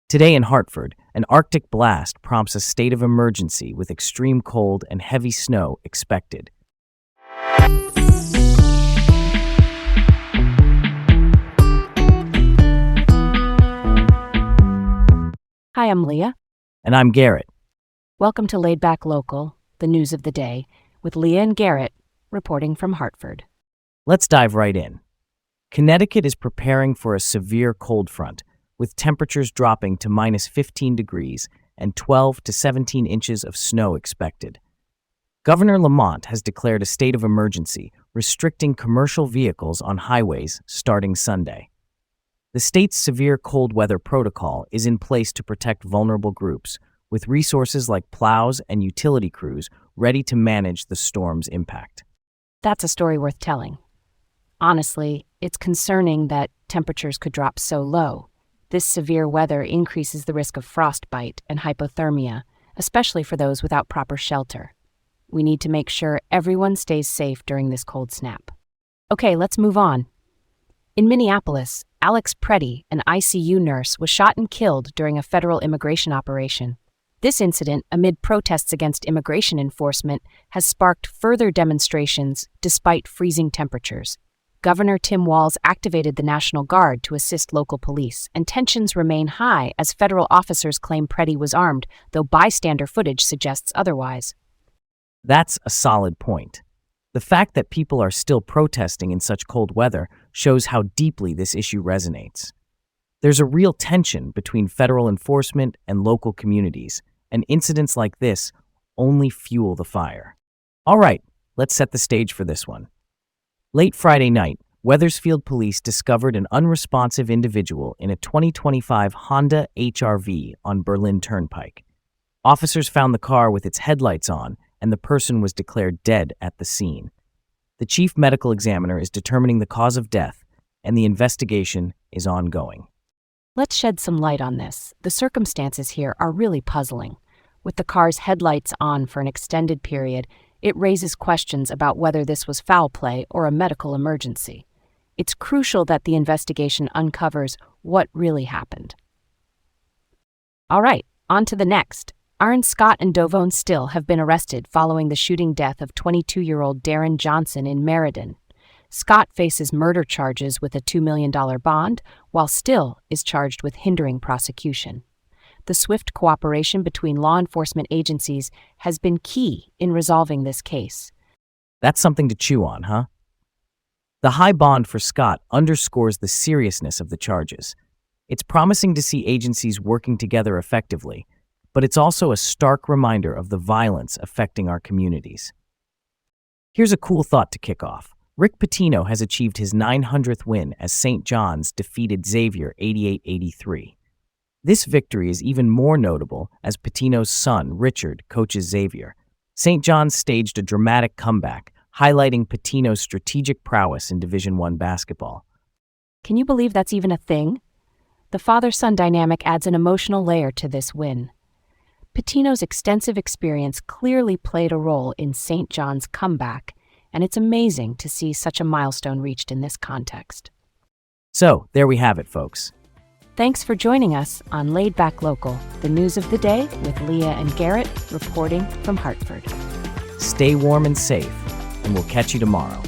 Today in Hartford, an Arctic blast prompts a state of emergency with extreme cold and heavy snow expected. Hi, I'm Leah. And I'm Garrett. Welcome to Laid Back Local, the news of the day, with Leah and Garrett reporting from Hartford. Let's dive right in. Connecticut is preparing for a severe cold front, with temperatures dropping to minus 15 degrees and 12 to 17 inches of snow expected. Governor Lamont has declared a state of emergency, restricting commercial vehicles on highways starting Sunday. The state's severe cold weather protocol is in place to protect vulnerable groups, with resources like plows and utility crews ready to manage the storm's impact. That's a story worth telling. Honestly, it's concerning that temperatures could drop so low. This severe weather increases the risk of frostbite and hypothermia, especially for those without proper shelter. We need to make sure everyone stays safe during this cold snap. Okay, let's move on. In Minneapolis, Alex Preddy, an ICU nurse, was shot and killed during a federal immigration operation. This incident, amid protests against immigration enforcement, has sparked further demonstrations despite freezing temperatures. Governor Tim Walz activated the National Guard to assist local police, and tensions remain high as federal officers claim Preddy was armed, though bystander footage suggests otherwise. That's a solid point. The fact that people are still protesting in such cold weather shows how deeply this issue resonates. There's a real tension between federal enforcement and local communities, and incidents like this only fuel the fire. All right, let's set the stage for this one. Late Friday night, Wethersfield police discovered an unresponsive individual in a 2025 Honda HR-V on Berlin Turnpike. Officers found the car with its headlights on, and the person was declared dead at the scene. The chief medical examiner is determining the cause of death, and the investigation is ongoing. Let's shed some light on this. The circumstances here are really puzzling. With the car's headlights on for an extended period, it raises questions about whether this was foul play or a medical emergency. It's crucial that the investigation uncovers what really happened. All right, on to the next. Aaron Scott and Dovone Still have been arrested following the shooting death of 22-year-old Darren Johnson in Meriden. Scott faces murder charges with a $2 million bond, while Still is charged with hindering prosecution. The swift cooperation between law enforcement agencies has been key in resolving this case. That's something to chew on, huh? The high bond for Scott underscores the seriousness of the charges. It's promising to see agencies working together effectively, but it's also a stark reminder of the violence affecting our communities. Here's a cool thought to kick off. Rick Pitino has achieved his 900th win as St. John's defeated Xavier 88-83. This victory is even more notable as Pitino's son, Richard, coaches Xavier. St. John's staged a dramatic comeback, highlighting Pitino's strategic prowess in Division I basketball. Can you believe that's even a thing? The father-son dynamic adds an emotional layer to this win. Pitino's extensive experience clearly played a role in St. John's comeback, and it's amazing to see such a milestone reached in this context. So, there we have it, folks. Thanks for joining us on Laid Back Local, the news of the day with Leah and Garrett reporting from Hartford. Stay warm and safe, and we'll catch you tomorrow.